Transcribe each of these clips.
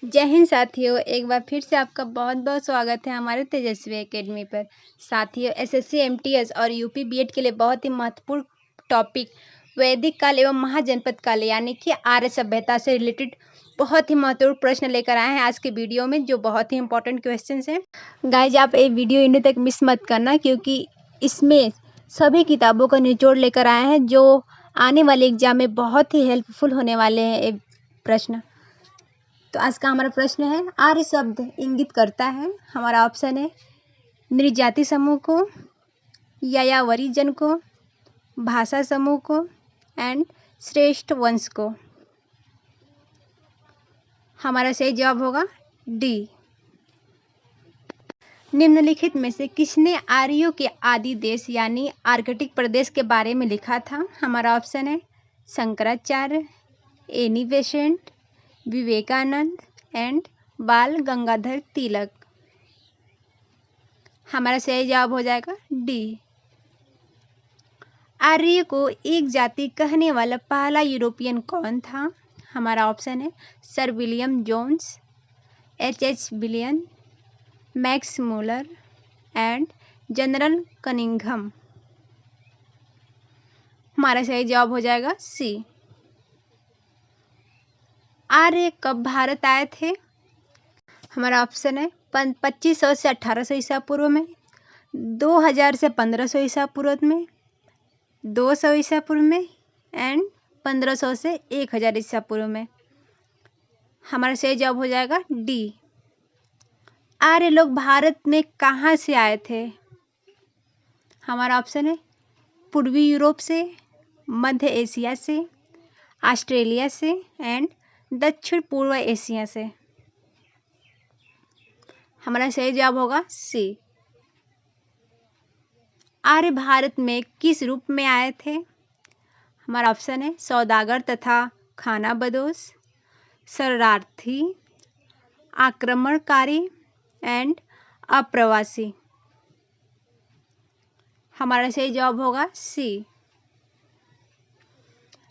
जय हिंद साथियों, एक बार फिर से आपका बहुत बहुत स्वागत है हमारे तेजस्वी एकेडमी पर। साथियों, एसएससी एमटीएस और यूपी बीएड के लिए बहुत ही महत्वपूर्ण टॉपिक वैदिक काल एवं महाजनपद काल यानी कि आर्य सभ्यता से रिलेटेड बहुत ही महत्वपूर्ण प्रश्न लेकर आए हैं आज के वीडियो में, जो बहुत ही इंपॉर्टेंट क्वेश्चन हैं। गाइज, आप ये वीडियो इन्हें तक मिस मत करना, क्योंकि इसमें सभी किताबों का निचोड़ लेकर आए हैं जो आने वाले एग्जाम में बहुत ही हेल्पफुल होने वाले हैं ये प्रश्न। तो आज का हमारा प्रश्न है, आर्य शब्द इंगित करता है। हमारा ऑप्शन है नृजाति समूह को, यायावरी जन को, भाषा समूह को एंड श्रेष्ठ वंश को। हमारा सही जवाब होगा डी। निम्नलिखित में से किसने आर्यों के आदि देश यानी आर्कटिक प्रदेश के बारे में लिखा था? हमारा ऑप्शन है Shankaracharya, Annie Besant, Vivekananda and Bal Gangadhar तिलक। हमारा सही जवाब हो जाएगा डी। आर्य को एक जाति कहने वाला पहला यूरोपियन कौन था? हमारा ऑप्शन है sir William Jones, H William, Max Muller and general Cunningham. हमारा सही जवाब हो जाएगा सी। आर्य कब भारत आए थे? हमारा ऑप्शन है 2500 से 1800 ईसा पूर्व में, 2000 से 1500 ईसा पूर्व में, 200 ईसा पूर्व में एंड 1500 से 1000 ईसा पूर्व में। हमारा सही जवाब हो जाएगा डी। आर्य लोग भारत में कहाँ से आए थे? हमारा ऑप्शन है पूर्वी यूरोप से, मध्य एशिया से, ऑस्ट्रेलिया से एंड दक्षिण पूर्व एशिया से। हमारा सही जवाब होगा सी। आर्य भारत में किस रूप में आए थे? हमारा ऑप्शन है सौदागर तथा खानाबदोश, शरणार्थी, आक्रमणकारी एंड अप्रवासी। हमारा सही जवाब होगा सी।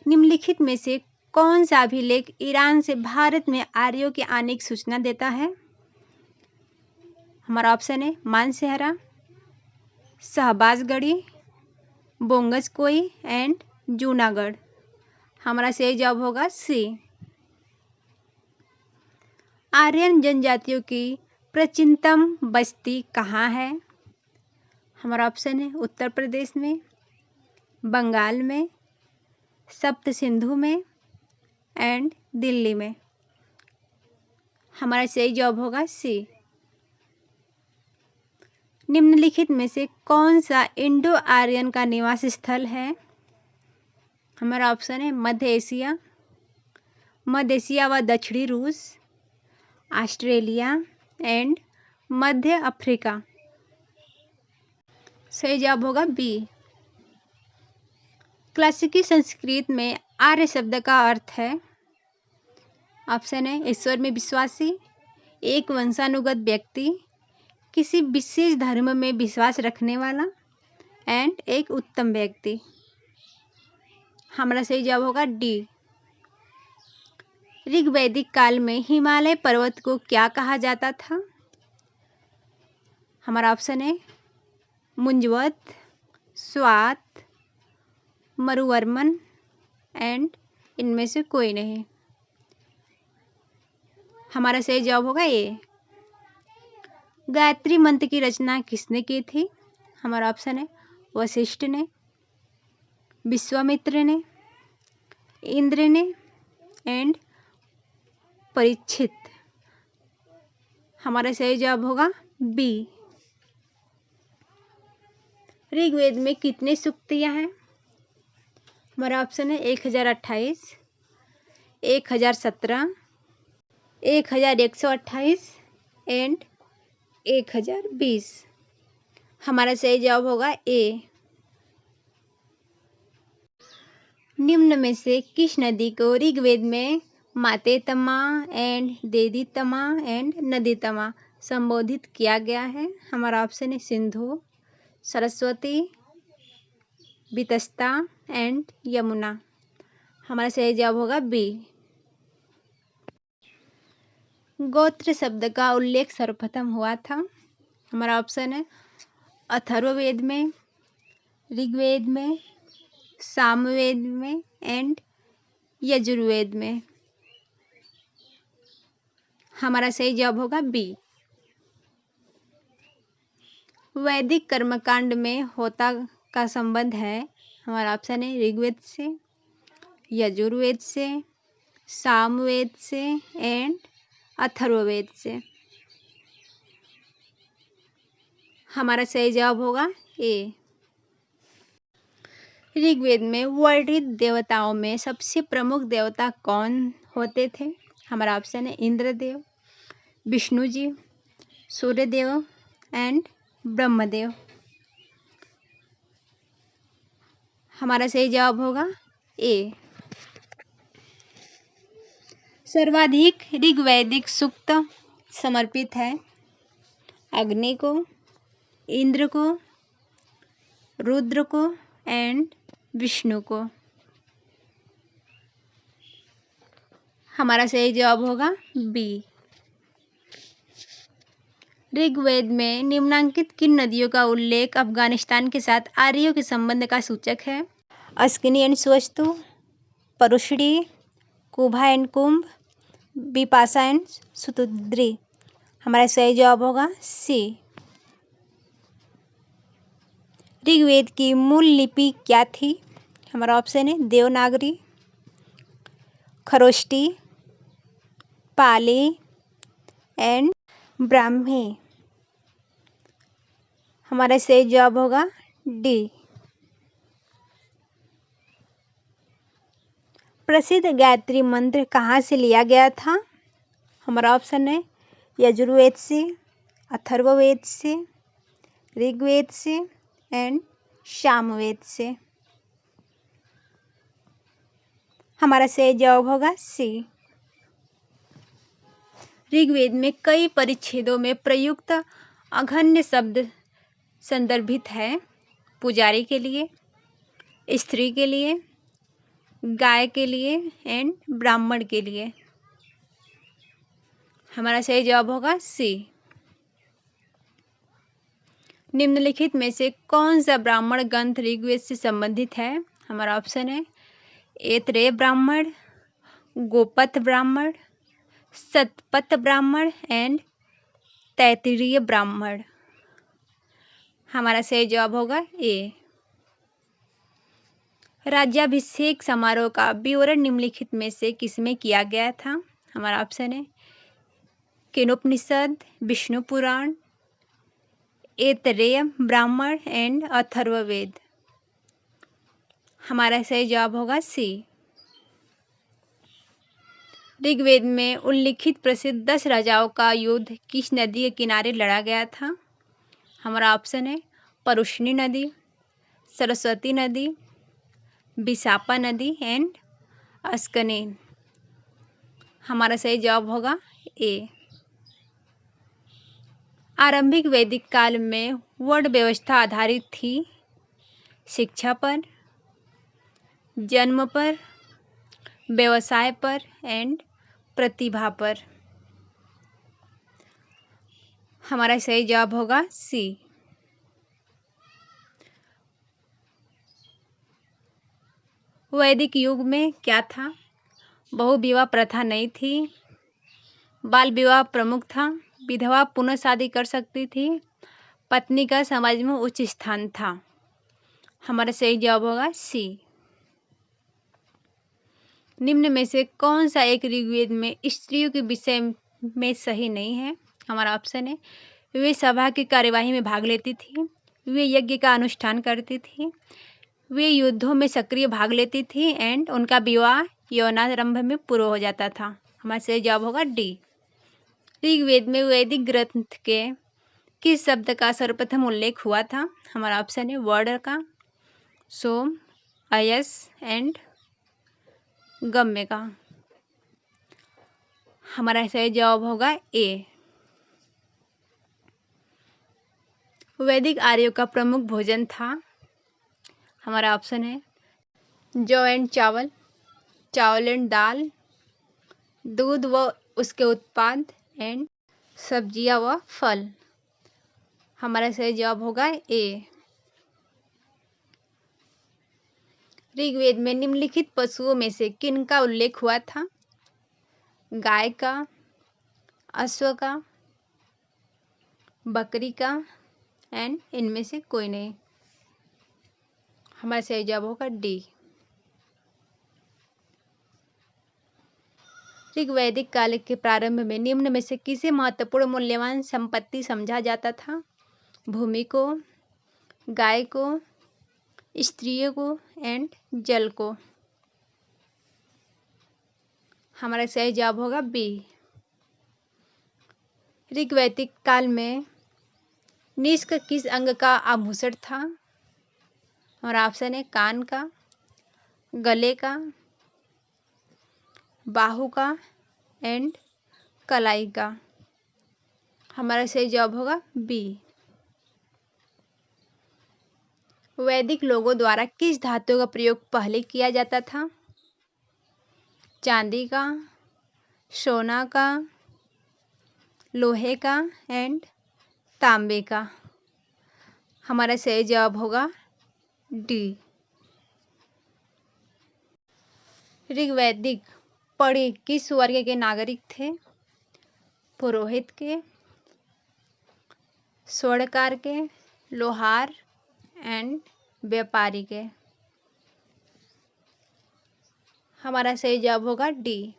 निम्नलिखित में से कौन सा अभिलेख ईरान से भारत में आर्यों के आने की सूचना देता है? हमारा ऑप्शन है मानसेहरा, शहबाजगढ़ी, बोंगसकोई एंड जूनागढ़। हमारा सही जवाब होगा सी। आर्यन जनजातियों की प्राचीनतम बस्ती कहाँ है? हमारा ऑप्शन है उत्तर प्रदेश में, बंगाल में, सप्त सिंधु में एंड दिल्ली में। हमारा सही जवाब होगा सी। निम्नलिखित में से कौन सा इंडो आर्यन का निवास स्थल है? हमारा ऑप्शन है मध्य एशिया व दक्षिणी रूस, ऑस्ट्रेलिया एंड मध्य अफ्रीका। सही जवाब होगा बी। क्लासिकी संस्कृत में आर्य शब्द का अर्थ है। ऑप्शन है ईश्वर में विश्वासी, एक वंशानुगत व्यक्ति, किसी विशेष धर्म में विश्वास रखने वाला एंड एक उत्तम व्यक्ति। हमारा सही जवाब होगा डी। ऋग्वैदिक काल में हिमालय पर्वत को क्या कहा जाता था? हमारा ऑप्शन है मुंजवत, स्वात, मरुवर्मन एंड इनमें से कोई नहीं। हमारा सही जवाब होगा ए। गायत्री मंत्र की रचना किसने की थी? हमारा ऑप्शन है वशिष्ठ ने, विश्वामित्र ने, इंद्र ने एंड परीक्षित। हमारा सही जवाब होगा बी। ऋग्वेद में कितने सूक्तियां हैं? हमारा ऑप्शन है 1028, 1017, 1128 एंड 1020। हमारा सही जवाब होगा ए। निम्न में से किस नदी को ऋग्वेद में मातेतमा एंड देदीतमा एंड नदीतमा संबोधित किया गया है? हमारा ऑप्शन है सिंधु, सरस्वती, वितस्ता एंड यमुना। हमारा सही जवाब होगा बी। गोत्र शब्द का उल्लेख सर्वप्रथम हुआ था? हमारा ऑप्शन है अथर्ववेद में, ऋग्वेद में, सामवेद में एंड यजुर्वेद में। हमारा सही जवाब होगा बी। वैदिक कर्मकांड में होता का संबंध है? हमारा ऑप्शन है ऋग्वेद से, यजुर्वेद से, सामवेद से एंड अथर्ववेद से। हमारा सही जवाब होगा ए। ऋग्वेद में वर्णित देवताओं में सबसे प्रमुख देवता कौन होते थे? हमारा ऑप्शन है इंद्रदेव, विष्णु जी, सूर्यदेव एंड ब्रह्मदेव। हमारा सही जवाब होगा ए। सर्वाधिक ऋग्वैदिक सूक्त समर्पित है अग्नि को, इंद्र को, रुद्र को एंड विष्णु को। हमारा सही जवाब होगा बी। ऋग्वेद में निम्नलिखित किन नदियों का उल्लेख अफगानिस्तान के साथ आर्यों के संबंध का सूचक है? Askini and Swastu, Parushni, Kubha and Kumbha, Bipasha and Sutudri. हमारा सही जवाब होगा सी। ऋग्वेद की मूल लिपि क्या थी? हमारा ऑप्शन है देवनागरी, खरोष्टी, पाली एंड ब्राह्मी। हमारा सही जवाब होगा डी। प्रसिद्ध गायत्री मंत्र कहाँ से लिया गया था? हमारा ऑप्शन है यजुर्वेद से, अथर्ववेद से, ऋग्वेद से एंड सामवेद से। हमारा सही जवाब होगा सी। ऋग्वेद में कई परिच्छेदों में प्रयुक्त अघन्य शब्द संदर्भित है? पुजारी के लिए, स्त्री के लिए, गाय के लिए एंड ब्राह्मण के लिए। हमारा सही जवाब होगा सी। निम्नलिखित में से कौन सा ब्राह्मण ग्रंथ ऋग्वेद से संबंधित है? हमारा ऑप्शन है ऐतरेय ब्राह्मण, गोपथ ब्राह्मण, शतपथ ब्राह्मण एंड तैत्तिरीय ब्राह्मण। हमारा सही जवाब होगा ए। राज्याभिषेक समारोह का विवरण निम्नलिखित में से किसमें किया गया था? हमारा ऑप्शन है केनोपनिषद, विष्णु पुराण, ऐतरेय ब्राह्मण एंड अथर्ववेद। हमारा सही जवाब होगा सी। ऋग्वेद में उल्लिखित प्रसिद्ध 10 राजाओं का युद्ध किस नदी के किनारे लड़ा गया था? हमारा ऑप्शन है परुष्णी नदी, सरस्वती नदी, बिसापा नदी एंड अस्कनेन। हमारा सही जवाब होगा ए। आरंभिक वैदिक काल में वर्ण व्यवस्था आधारित थी शिक्षा पर, जन्म पर, व्यवसाय पर एंड प्रतिभा पर। हमारा सही जवाब होगा सी। वैदिक युग में क्या था? बहुविवाह प्रथा नहीं थी, बाल विवाह प्रमुख था, विधवा पुनः शादी कर सकती थी, पत्नी का समाज में उच्च स्थान था। हमारा सही जवाब होगा सी। निम्न में से कौन सा एक ऋग्वेद में स्त्रियों के विषय में सही नहीं है? हमारा ऑप्शन है वे सभा की कार्यवाही में भाग लेती थी, वे यज्ञ का अनुष्ठान करती थी, वे युद्धों में सक्रिय भाग लेती थी एंड उनका विवाह यौनारंभ में पूर्व हो जाता था। हमारा सही जवाब होगा डी। ऋग्वेद में वैदिक ग्रंथ के किस शब्द का सर्वप्रथम उल्लेख हुआ था? हमारा ऑप्शन है वर्ण का, सोम, अयस एंड गम्य का। हमारा सही जवाब होगा ए। वैदिक आर्यों का प्रमुख भोजन था? हमारा ऑप्शन है जौ एंड चावल, चावल एंड दाल, दूध व उसके उत्पाद, एंड सब्जियां व फल। हमारा सही जवाब होगा ए। ऋग्वेद में निम्नलिखित पशुओं में से किन का उल्लेख हुआ था? गाय का, अश्व का, बकरी का एंड इनमें से कोई नहीं। हमारा सही जवाब होगा डी। ऋग्वैदिक काल के प्रारंभ में निम्न में से किसे महत्वपूर्ण मूल्यवान संपत्ति समझा जाता था? भूमि को, गाय को, स्त्रियों को एंड जल को। हमारा सही जवाब होगा बी। ऋग्वैदिक काल में निष्क किस अंग का आभूषण था? और ऑप्शन है कान का, गले का, बाहु का एंड कलाई का। हमारा सही जवाब होगा बी। वैदिक लोगों द्वारा किस धातु का प्रयोग पहले किया जाता था? चांदी का, सोना का, लोहे का एंड तांबे का। हमारा सही जवाब होगा डी। ऋग्वैदिक पढ़े किस वर्ग के नागरिक थे? पुरोहित के, स्वर्णकार के, लोहार एंड व्यापारी के। हमारा सही जवाब होगा डी।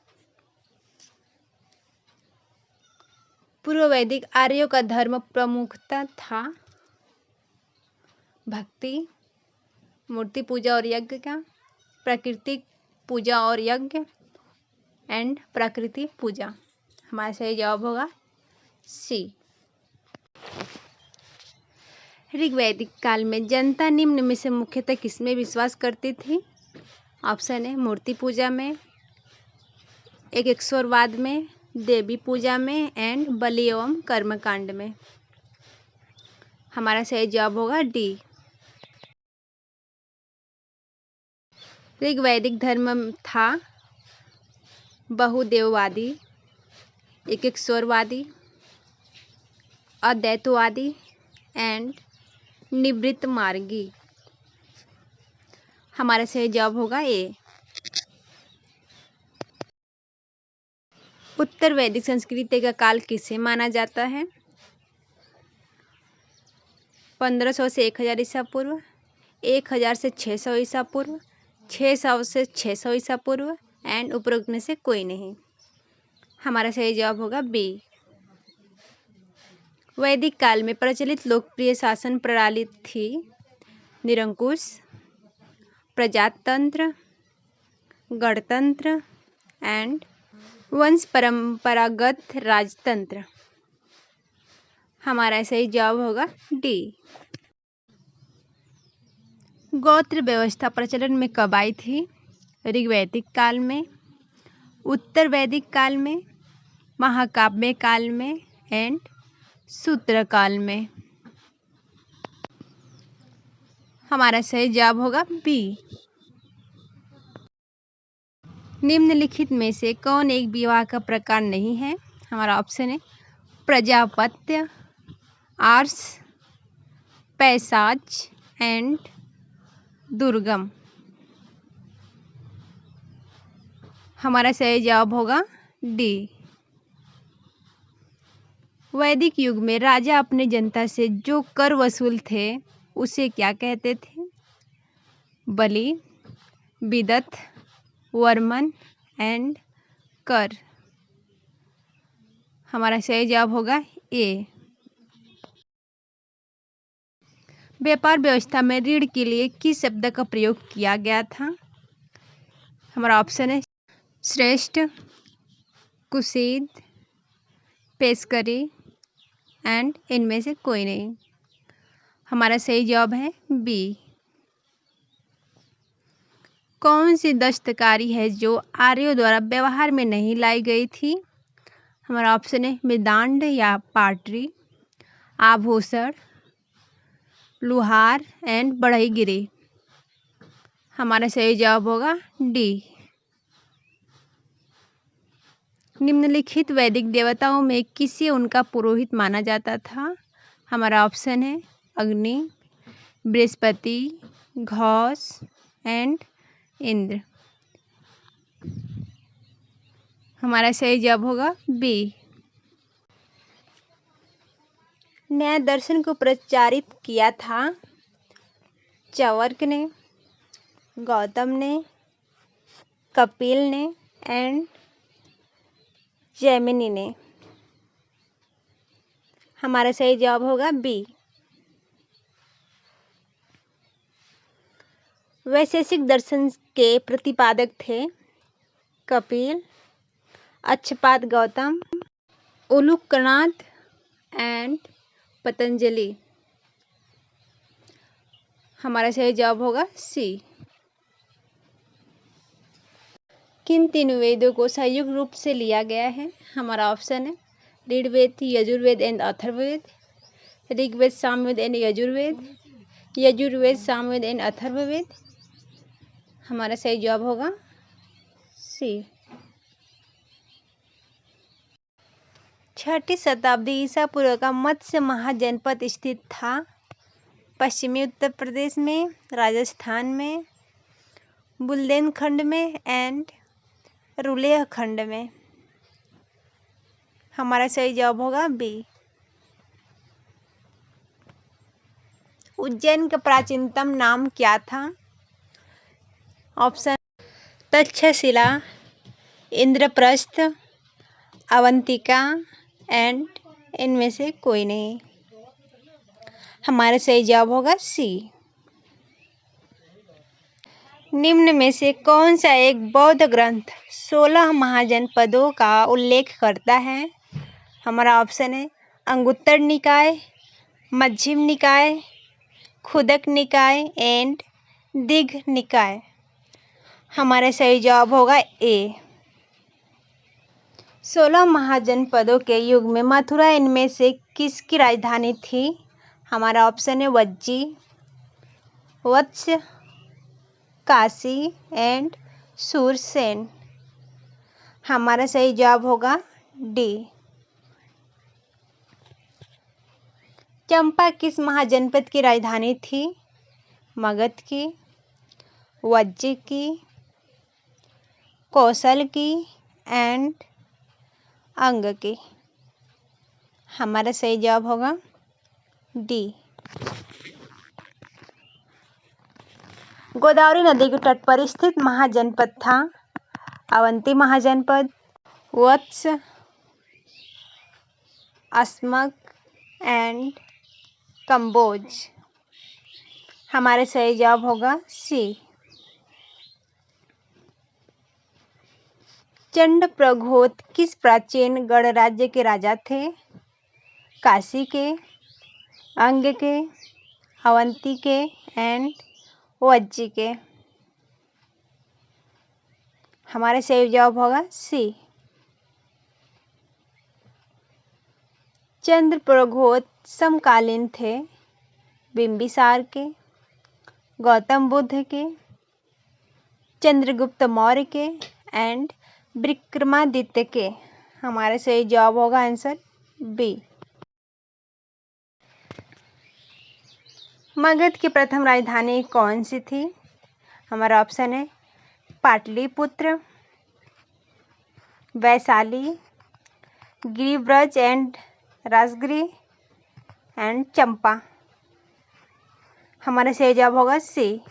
पूर्व वैदिक आर्यों का धर्म प्रमुखता था भक्ति, मूर्ति पूजा और यज्ञ का, प्राकृतिक पूजा और यज्ञ एंड प्रकृति पूजा। हमारा सही जवाब होगा सी। ऋग्वैदिक काल में जनता निम्न में से मुख्यतः किसमें विश्वास करती थी? ऑप्शन है मूर्ति पूजा में, एकेश्वरवाद में, देवी पूजा में एंड बलि एवं कर्मकांड में। हमारा सही जवाब होगा डी। ऋग्वैदिक धर्म था बहुदेववादी, एकेश्वरवादी, अद्वैतवादी एंड निवृत्त मार्गी। हमारा सही जवाब होगा ए। उत्तर वैदिक संस्कृति का काल किसे माना जाता है? 1500 से 1000 ईसा पूर्व, 1000 से 600 ईसा पूर्व, 600 से 600 ईसा पूर्व एंड उपरोक्त में से कोई नहीं। हमारा सही जवाब होगा बी। वैदिक काल में प्रचलित लोकप्रिय शासन प्रणाली थी निरंकुश, प्रजातंत्र, गणतंत्र एंड वंश परंपरागत राजतंत्र। हमारा सही जवाब होगा डी। गोत्र व्यवस्था प्रचलन में कब आई थी? ऋग्वैदिक काल में, उत्तर वैदिक काल में, महाकाव्य काल में एंड सूत्र काल में। हमारा सही जवाब होगा बी। निम्नलिखित में से कौन एक विवाह का प्रकार नहीं है? हमारा ऑप्शन है प्रजापत्य, आर्ष, पैशाच एंड दुर्गम। हमारा सही जवाब होगा डी। वैदिक युग में राजा अपने जनता से जो कर वसूल थे उसे क्या कहते थे? बलि, विदत, वर्मन एंड कर। हमारा सही जवाब होगा ए। व्यापार व्यवस्था में ऋण के लिए किस शब्द का प्रयोग किया गया था? हमारा ऑप्शन है श्रेष्ठ, कुसीद, पेशकरी एंड इनमें से कोई नहीं। हमारा सही जवाब है बी। कौन सी दस्तकारी है जो आर्यों द्वारा व्यवहार में नहीं लाई गई थी? हमारा ऑप्शन है मृदांड या पाटरी, आभूषण, लुहार एंड बढ़ईगिरी। हमारा सही जवाब होगा डी। निम्नलिखित वैदिक देवताओं में किसे उनका पुरोहित माना जाता था? हमारा ऑप्शन है अग्नि, बृहस्पति, घोष एंड इंद्र। हमारा सही जवाब होगा बी। न्याय दर्शन को प्रचारित किया था चवर्क ने, गौतम ने, कपिल ने एंड जैमिनी ने। हमारा सही जवाब होगा बी। वैशेषिक दर्शन के प्रतिपादक थे कपिल, अक्षपाद गौतम, उलूकनाथ एंड पतंजलि। हमारा सही जवाब होगा सी। किन तीन वेदों को संयुक्त रूप से लिया गया है? हमारा ऑप्शन है Rigveda, Yajurveda and Atharvaveda, Rigveda, Samaveda and Yajurveda, Yajurveda, Samaveda and Atharvaveda. हमारा सही जवाब होगा सी। 6ठी शताब्दी ईसा पूर्व का मत्स्य महाजनपद स्थित था पश्चिमी उत्तर प्रदेश में, राजस्थान में, बुंदेलखंड में एंड रुलेखंड में। हमारा सही जवाब होगा बी। उज्जैन का प्राचीनतम नाम क्या था? ऑप्शन तक्षशिला, इंद्रप्रस्थ, अवंतिका एंड इनमें से कोई नहीं। हमारा सही जवाब होगा सी। निम्न में से कौन सा एक बौद्ध ग्रंथ 16 महाजनपदों का उल्लेख करता है? हमारा ऑप्शन है अंगुत्तर निकाय, मध्यम निकाय, खुदक निकाय एंड दिघ निकाय। हमारा सही जवाब होगा ए। 16 महाजनपदों के युग में मथुरा इनमें से किसकी राजधानी थी? हमारा ऑप्शन है वज्जी, वत्स, काशी एंड सूरसेन। हमारा सही जवाब होगा डी। चंपा किस महाजनपद की राजधानी थी? मगध की, वज्जी की, कौशल की एंड अंग की। हमारा सही जवाब होगा डी। गोदावरी नदी के तट पर स्थित महाजनपद था अवंती महाजनपद, वत्स, अस्मक एंड कंबोज। हमारा सही जवाब होगा सी। चंडप्रघोत किस प्राचीन गणराज्य के राजा थे? काशी के, अंग के, अवंती के एंड वज्जी के। हमारा सही जवाब होगा सी। चंद्रप्रघोत समकालीन थे बिंबिसार के, गौतम बुद्ध के, चंद्रगुप्त मौर्य के एंड विक्रमादित्य के। हमारा सही जवाब होगा आंसर बी। मगध की प्रथम राजधानी कौन सी थी? हमारा ऑप्शन है पाटलिपुत्र, वैशाली, गिरिब्रज एंड राजगिरी एंड चंपा। हमारा सही जवाब होगा सी।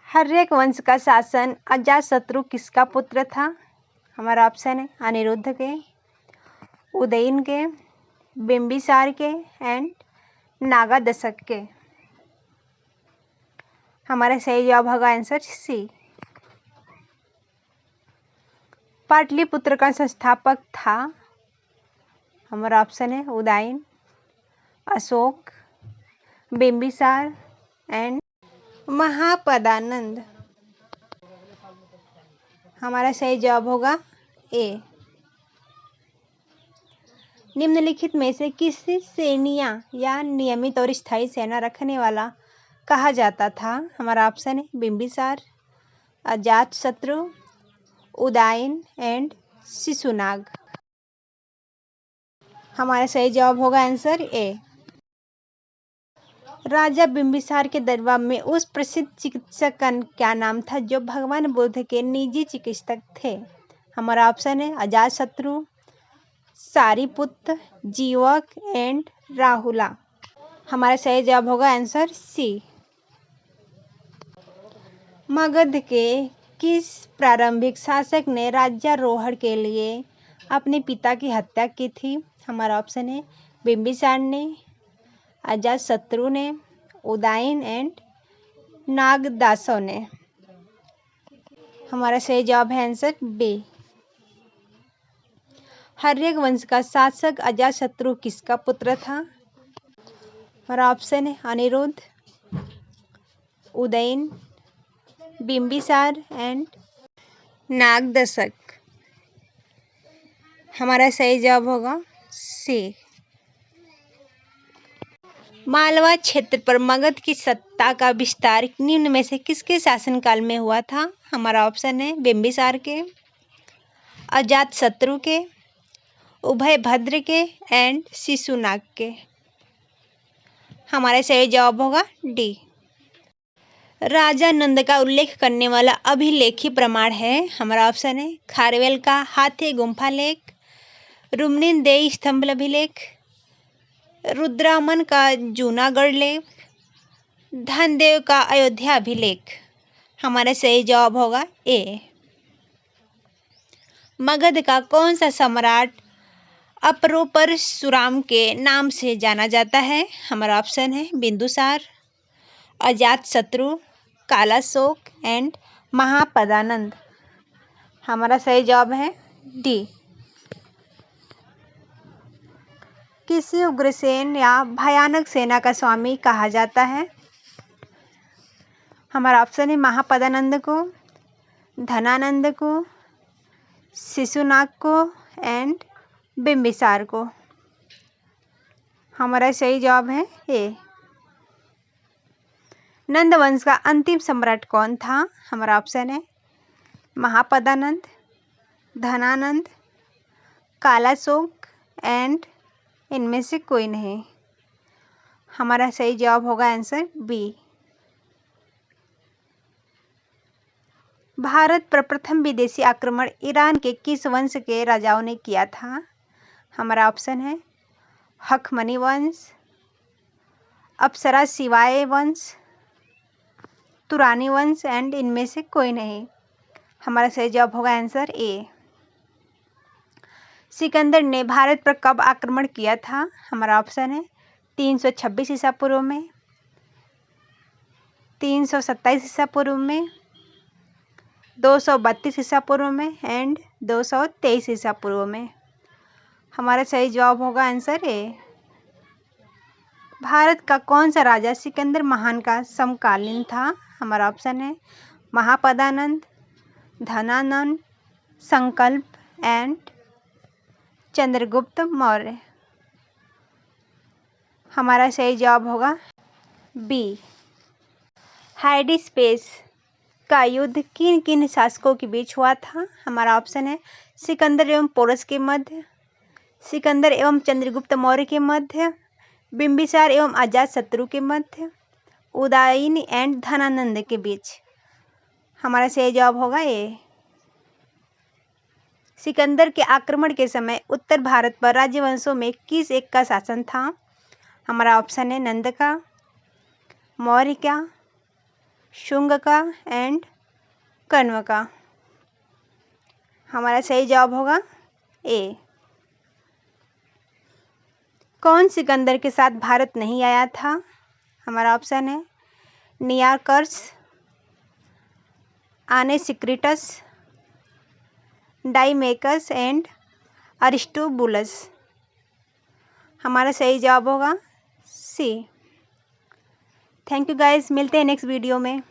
हर्यक वंश का शासन अजातशत्रु किसका पुत्र था? हमारा ऑप्शन है अनिरुद्ध के, उदयन के, बिंबिसार के एंड नागा दशक के। हमारा सही जवाब होगा आंसर सी। पाटलिपुत्र का संस्थापक था, हमारा ऑप्शन है उदयन, अशोक, बिंबिसार एंड महापदानंद। हमारा सही जवाब होगा ए। निम्नलिखित में से किसी सेनिया या नियमित और स्थायी सेना रखने वाला कहा जाता था? हमारा ऑप्शन है बिंबिसार, अजातशत्रु, उदयन एंड शिशुनाग। हमारा सही जवाब होगा आंसर ए। राजा बिंबिसार के दरबार में उस प्रसिद्ध चिकित्सक का क्या नाम था जो भगवान बुद्ध के निजी चिकित्सक थे? हमारा ऑप्शन है अजातशत्रु, सारिपुत्र, जीवक एंड राहुला। हमारा सही जवाब होगा आंसर सी। मगध के किस प्रारंभिक शासक ने राज्यारोहण के लिए अपने पिता की हत्या की थी? हमारा ऑप्शन है बिंबिसार ने, अजातशत्रु ने, उदयन एंड नागदासव ने। हमारा सही जवाब है आंसर बी। हर्यक वंश का शासक अजातशत्रु किसका पुत्र था? हमारा ऑप्शन है अनिरुद्ध, उदयन, बिंबिसार एंड नागदशक। हमारा सही जवाब होगा सी। मालवा क्षेत्र पर मगध की सत्ता का विस्तार निम्न में से किसके शासनकाल में हुआ था? हमारा ऑप्शन है बिंबिसार के, अजातशत्रु के, उभयभद्र के एंड शिशुनाग के। हमारा सही जवाब होगा डी। राजा नंद का उल्लेख करने वाला अभिलेखीय प्रमाण है? हमारा ऑप्शन है खारवेल का हाथी गुम्फा लेख, रुक्मिणीदेवी स्तंभ अभिलेख, रुद्रमन का जूनागढ़ लेख, धनदेव का अयोध्या अभिलेख। हमारा सही जवाब होगा ए। मगध का कौन सा सम्राट अपरशुराम के नाम से जाना जाता है? हमारा ऑप्शन है बिंदुसार, अजातशत्रु, कालाशोक एंड महापदानंद। हमारा सही जवाब है डी। किसे उग्रसेन या भयानक सेना का स्वामी कहा जाता है? हमारा ऑप्शन है महापदानंद को, धनानंद को, शिशुनाग को एंड बिंबिसार को। हमारा सही जवाब है ए। नंद वंश का अंतिम सम्राट कौन था? हमारा ऑप्शन है महापदानंद, धनानंद, कालाशोक एंड इनमें से कोई नहीं। हमारा सही जवाब होगा आंसर बी। भारत पर प्रथम विदेशी आक्रमण ईरान के किस वंश के राजाओं ने किया था? हमारा ऑप्शन है हखमनी वंश, अप्सरा शिवाय वंश, तुरानी वंश एंड इनमें से कोई नहीं। हमारा सही जवाब होगा आंसर ए। सिकंदर ने भारत पर कब आक्रमण किया था? हमारा ऑप्शन है 326 ईसा पूर्व में, 327 ईसा पूर्व में, 232 ईसा पूर्व में एंड 223 ईसा पूर्व में। हमारा सही जवाब होगा आंसर ए। भारत का कौन सा राजा सिकंदर महान का समकालीन था? हमारा ऑप्शन है महापदानंद, धनानंद, संकल्प एंड चंद्रगुप्त मौर्य। हमारा सही जवाब होगा बी। हाइडिस्पेस का युद्ध किन किन शासकों के बीच हुआ था? हमारा ऑप्शन है सिकंदर एवं पोरस के मध्य, सिकंदर एवं चंद्रगुप्त मौर्य के मध्य, बिंबिसार एवं अजातशत्रु के मध्य, उदयन एंड धनानंद के बीच। हमारा सही जवाब होगा ए। सिकंदर के आक्रमण के समय उत्तर भारत पर राजवंशों में किस एक का शासन था? हमारा ऑप्शन है नंद का, मौर्य का, शुंग का एंड कण्व का। हमारा सही जवाब होगा ए। कौन सिकंदर के साथ भारत नहीं आया था? हमारा ऑप्शन है नियार्कस, आनेसिक्रिटस, डाइमेकस एंड अरिस्टोबुलस। हमारा सही जवाब होगा सी। थैंक यू गाइस, मिलते हैं नेक्स्ट वीडियो में।